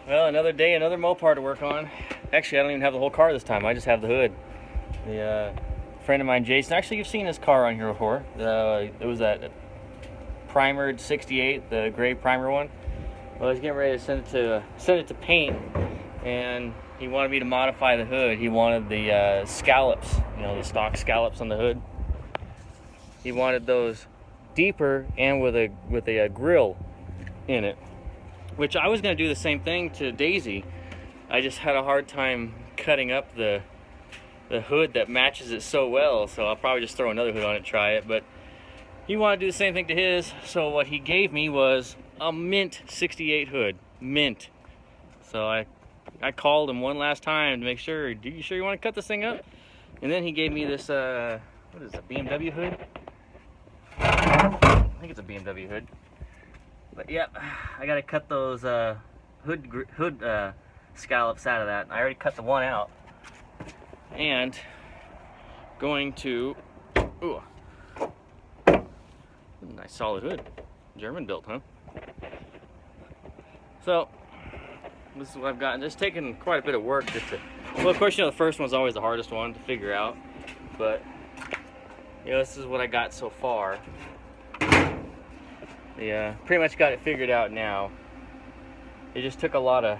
Well, another day, another Mopar to work on. Actually, I don't even have the whole car this time. I just have the hood. The friend of mine, Jason. Actually, you've seen this car on here before. It was that primered '68, the gray primer one. Well, he's getting ready to send it to paint, and he wanted me to modify the hood. He wanted the scallops, the stock scallops on the hood. He wanted those deeper and with a grill in it, which I was going to do the same thing to Daisy. I just had a hard time cutting up the hood that matches it so well, so I'll probably just throw another hood on it and try it. But he wanted to do the same thing to his, so what he gave me was a mint '68 hood. Mint. So I called him one last time to make sure, are you sure you want to cut this thing up? And then he gave me this, what is it, a BMW hood? I think it's a BMW hood. But yeah, I gotta cut those hood scallops out of that. I already cut the one out. And going to, ooh, nice solid hood. German built, huh? So, this is what I've gotten. It's taken quite a bit of work just to, well, of course, the first one's always the hardest one to figure out. But, this is what I got so far. Yeah, pretty much got it figured out now. It just took a lot of,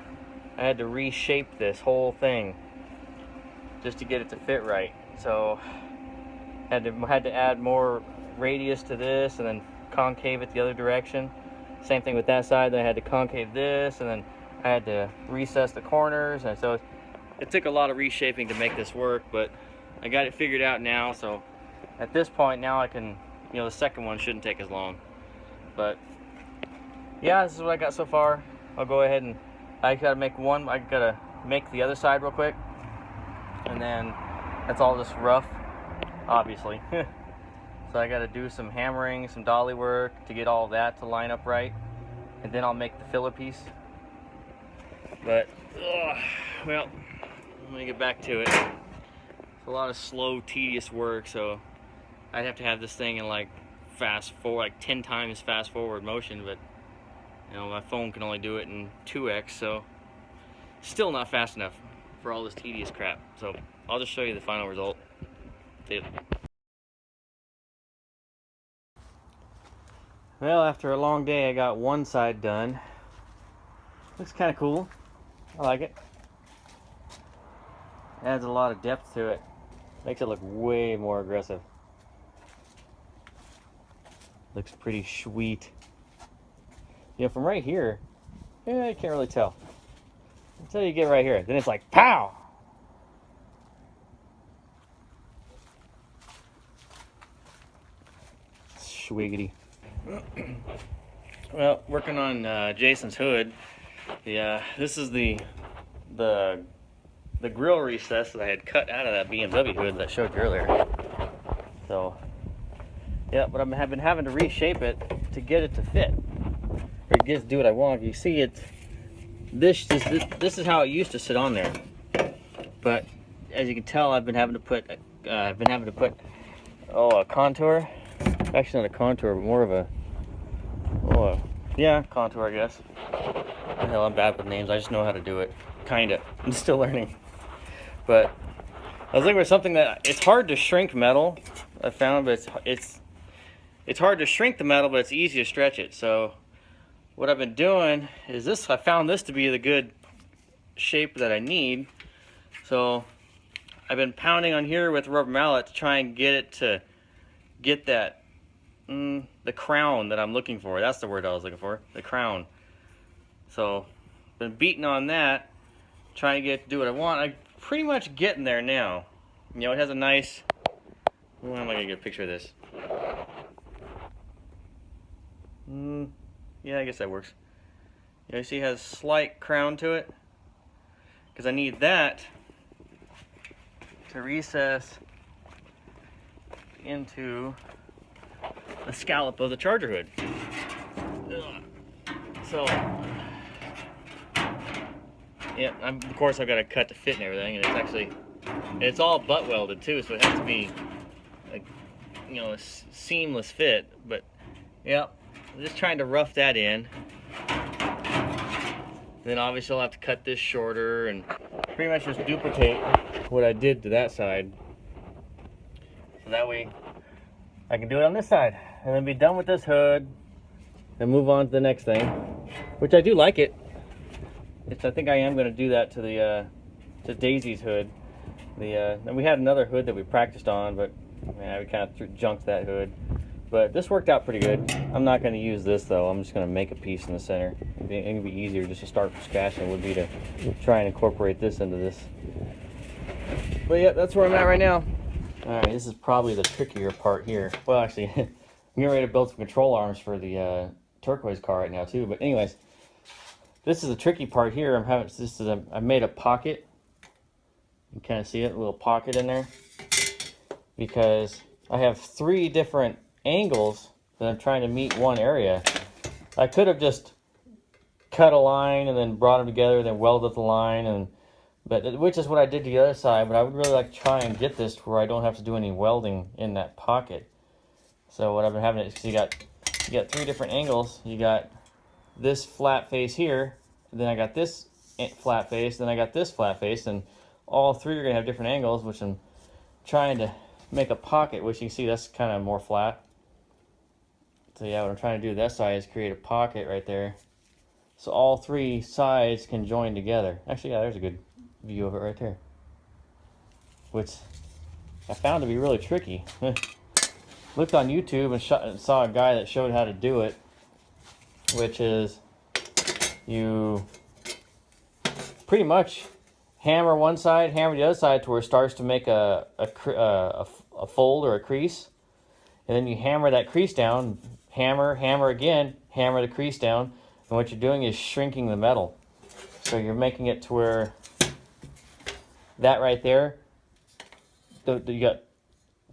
I had to reshape this whole thing just to get it to fit right. So, had to add more radius to this and then concave it the other direction. Same thing with that side. Then I had to concave this, and then I had to recess the corners, and so it took a lot of reshaping to make this work, but I got it figured out now. So at this point now I can, the second one shouldn't take as long. But yeah, this is what I got so far. I'll go ahead and I gotta make the other side real quick, and then that's all just rough, obviously. So I gotta do some hammering, some dolly work to get all that to line up right, and then I'll make the filler piece. But well, let me get back to it. It's a lot of slow, tedious work, so I'd have to have this thing in like 10 times fast forward motion, but my phone can only do it in 2x, so still not fast enough for all this tedious crap. So I'll just show you the final result. See you. Well, after a long day, I got one side done. Looks kind of cool. I like it. Adds a lot of depth to it. Makes it look way more aggressive. Looks pretty sweet. From right here, you can't really tell. Until you get right here. Then it's like, pow! Swiggity. Well, working on Jason's hood. Yeah, this is the grill recess that I had cut out of that BMW hood that I showed you earlier. So, yeah, but I've been having to reshape it to get it to fit, or to get it to do what I want. You see, this is how it used to sit on there. But as you can tell, I've been having to put a contour. Actually, not a contour, but more of a contour, I guess. Hell, I'm bad with names. I just know how to do it. Kinda. I'm still learning. But I was looking for something that it's hard to shrink metal. I found, but it's hard to shrink the metal, but it's easy to stretch it. So what I've been doing is this. I found this to be the good shape that I need. So I've been pounding on here with a rubber mallet to try and get it to get that the crown that I'm looking for. That's the word I was looking for. The crown. So been beating on that, trying to get it to do what I want. I'm pretty much getting there now. It has a nice, how am I gonna get a picture of this? Yeah, I guess that works. You see it has a slight crown to it, because I need that to recess into the scallop of the charger hood. So yeah, of course I've got to cut to fit and everything, and it's all butt welded too, so it has to be like, a seamless fit. But yeah, I'm just trying to rough that in. Then obviously I'll have to cut this shorter and pretty much just duplicate what I did to that side. So that way I can do it on this side and then be done with this hood and move on to the next thing, which I do like it. I think I am going to do that to the to Daisy's hood. And we had another hood that we practiced on, but man, we kind of junked that hood. But this worked out pretty good. I'm not going to use this though. I'm just going to make a piece in the center. It'd be easier just to start from scratch than it would be to try and incorporate this into this. But yeah, that's where I'm at right now. All right, this is probably the trickier part here. Well, actually, I'm getting ready to build some control arms for the turquoise car right now too. But anyways, this is the tricky part here. I made a pocket. You can kind of see it, a little pocket in there, because I have 3 different angles that I'm trying to meet one area. I could have just cut a line and then brought them together, then welded the line, which is what I did to the other side. But I would really like to try and get this to where I don't have to do any welding in that pocket. So what I've been having is you got 3 different angles. You got this flat face here, then I got this flat face, then I got this flat face, and all 3 are going to have different angles, which I'm trying to make a pocket, which you can see that's kind of more flat. So yeah, what I'm trying to do that side is create a pocket right there, so all 3 sides can join together. Actually, yeah, there's a good view of it right there, which I found to be really tricky. Looked on YouTube and saw a guy that showed how to do it, which is you pretty much hammer one side, hammer the other side to where it starts to make a fold or a crease, and then you hammer that crease down, hammer again, hammer the crease down, and what you're doing is shrinking the metal. So you're making it to where that right there, you got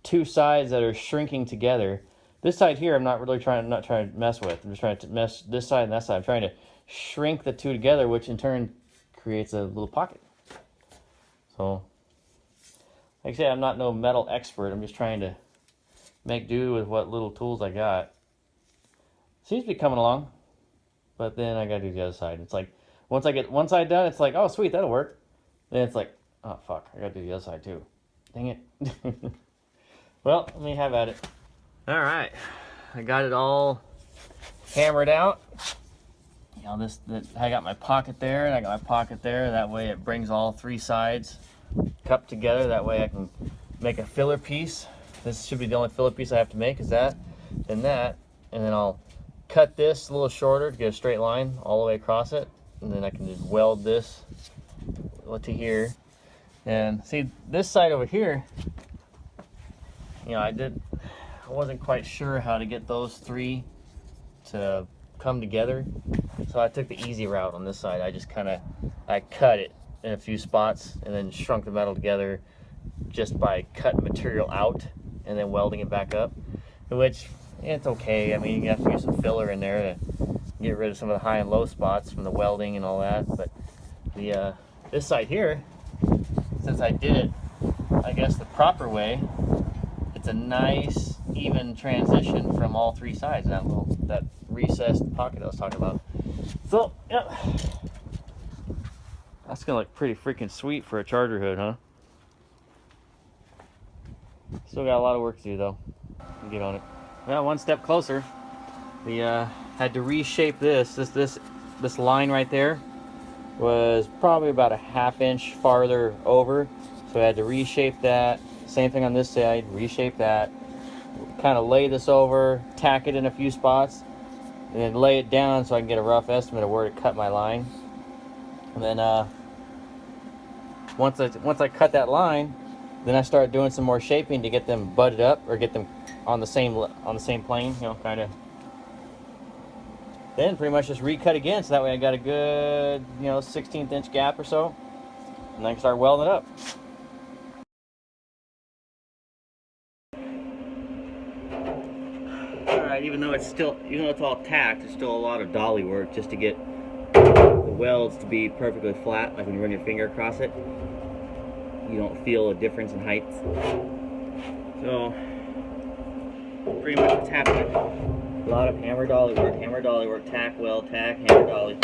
2 sides that are shrinking together. This side here, I'm not trying to mess with. I'm just trying to mess this side and that side. I'm trying to shrink the 2 together, which in turn creates a little pocket. So, like I said, I'm not no metal expert. I'm just trying to make do with what little tools I got. Seems to be coming along, but then I gotta do the other side. It's like, once I get one side done, it's like, oh sweet, that'll work. Then it's like, oh fuck, I gotta do the other side too. Dang it. Well, let me have at it. All right, I got it all hammered out. You know, I got my pocket there, and I got my pocket there. That way it brings all 3 sides cupped together. That way I can make a filler piece. This should be the only filler piece I have to make, is that, and that. And then I'll cut this a little shorter to get a straight line all the way across it. And then I can just weld this to here. And see, this side over here, you know, I wasn't quite sure how to get those 3 to come together. So I took the easy route on this side. I cut it in a few spots and then shrunk the metal together just by cutting material out and then welding it back up, which it's okay. I mean, you have to use some filler in there to get rid of some of the high and low spots from the welding and all that. But this side here, since I did it, I guess the proper way, it's a nice even transition from all 3 sides, that recessed pocket I was talking about. So, yeah, that's gonna look pretty freaking sweet for a Charger hood, huh? Still got a lot of work to do though. Get on it. Well, one step closer. We had to reshape this line right there was probably about a 1/2 inch farther over, so I had to reshape that. Same thing on this side, reshape that, kind of lay this over, tack it in a few spots, and then lay it down so I can get a rough estimate of where to cut my line. And then once I cut that line, then I start doing some more shaping to get them butted up or get them on the same plane, you know, kind of. Then pretty much just recut again, so that way I got a good, you know, 1/16 inch gap or so, and then I can start welding it up. Alright, even though it's all tacked, there's still a lot of dolly work just to get the welds to be perfectly flat. Like when you run your finger across it, you don't feel a difference in height. So pretty much what's happening, a lot of hammer dolly work, tack, weld, tack, hammer dolly.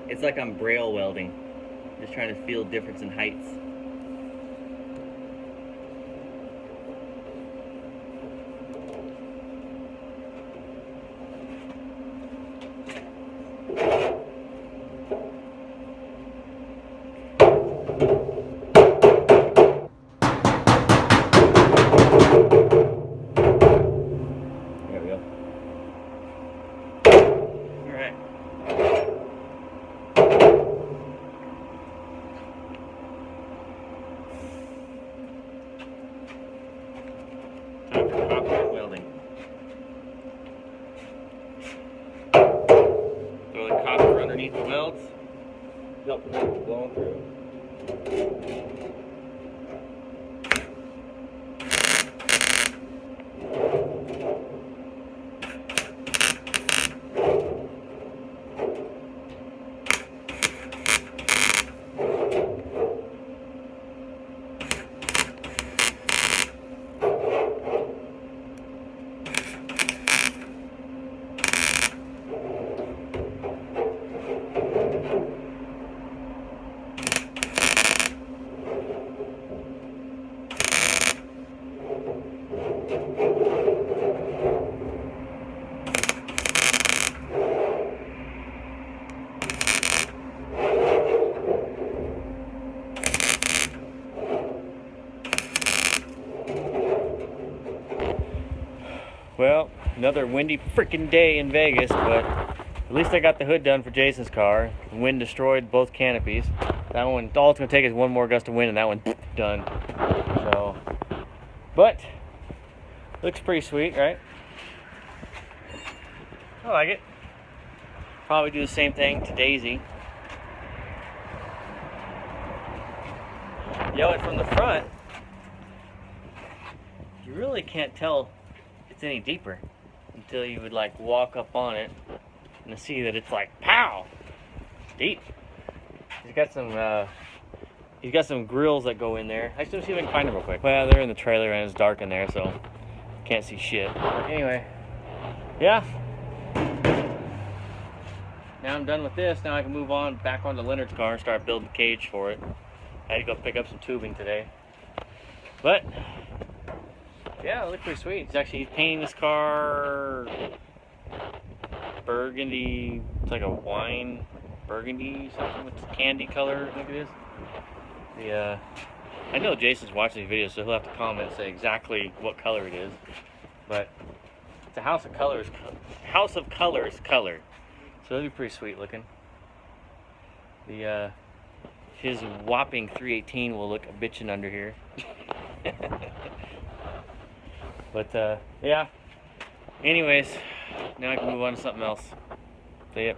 It's like I'm braille welding. Just trying to feel difference in heights. There we go. All right. Time for copper welding. Throw the copper underneath the welds. Help the welds blowing through. Well, another windy freaking day in Vegas, but at least I got the hood done for Jason's car. The wind destroyed both canopies. That one, all it's going to take is one more gust of wind and that one's done. So, but, looks pretty sweet, right? I like it. Probably do the same thing to Daisy. You know, and from the front, you really can't tell it's any deeper until you would like walk up on it and see that it's like pow, deep. He's got some grills that go in there. Actually, let's see if I can find them real quick. Well, they're in the trailer and it's dark in there, so can't see shit. But anyway, yeah. Now I'm done with this. Now I can move on back onto Leonard's car and start building the cage for it. I had to go pick up some tubing today. But yeah, it looked pretty sweet. He's actually painting this car burgundy. It's like a wine burgundy something with candy color, I think it is. I know Jason's watching these videos, so he'll have to comment and say exactly what color it is. But it's a House of Colors color. So it'll be pretty sweet looking. The his whopping 318 will look a bitchin' under here. But yeah. Anyways, now I can move on to something else. See ya.